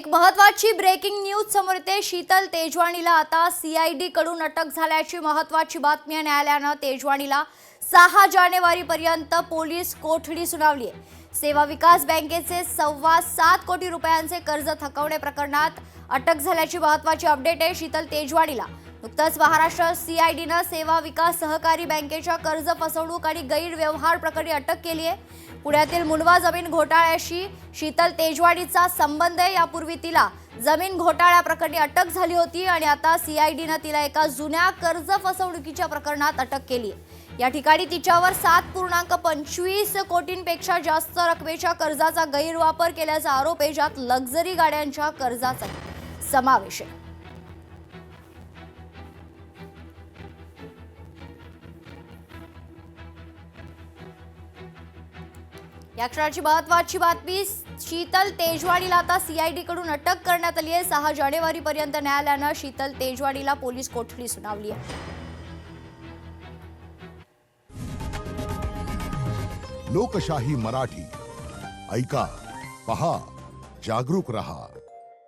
एक महत्वाची breaking news समोर येते। शीतल तेजवानीला आता सीआयडी कडून अटक झाल्याची महत्वाची बातमी आहे। न्यायालयाने तेजवानीला 6 जानेवारी पर्यंत पोलीस कोठडी सुनावली आहे। सेवा विकास बँकेचे 7.25 कोटी रुपयांचे कर्ज थकवणे प्रकरणात अटक झाल्याची महत्वाची अपडेट आहे। शीतल तेजवानीला नुकताच महाराष्ट्र सीआयडीने सेवा विकास सहकारी बँकेच्या कर्ज फसवणूक आणि गैरव्यवहार प्रकरणी अटक केली आहे। पुण्यातील मुंडवा जमीन घोटाळ्याशी शीतल तेजवानीचा संबंध आहे। यापूर्वी तिला जमीन घोटाळ्या प्रकरणी अटक झाली होती आणि आता सीआयडीने तिला एका जुन्या कर्ज फसवणुकीच्या प्रकरणात अटक केली आहे। या ठिकाणी तिच्यावर 7.25 कोटींपेक्षा जास्त रकमेच्या कर्जाचा गैरवापर केल्याचा आरोप आहे, ज्यात लक्झरी गाड्यांच्या कर्जाचा समावेश आहे। या क्षणाची महत्वाची बातमी, शीतल तेजवानीला आता सीआयडी कडून अटक करण्यात आली आहे। 6 जानेवारी पर्यंत न्यायालयाने शीतल तेजवानीला पोलीस कोठडी सुनावली आहे। लोकशाही मराठी ऐका, पहा, जागरूक रहा।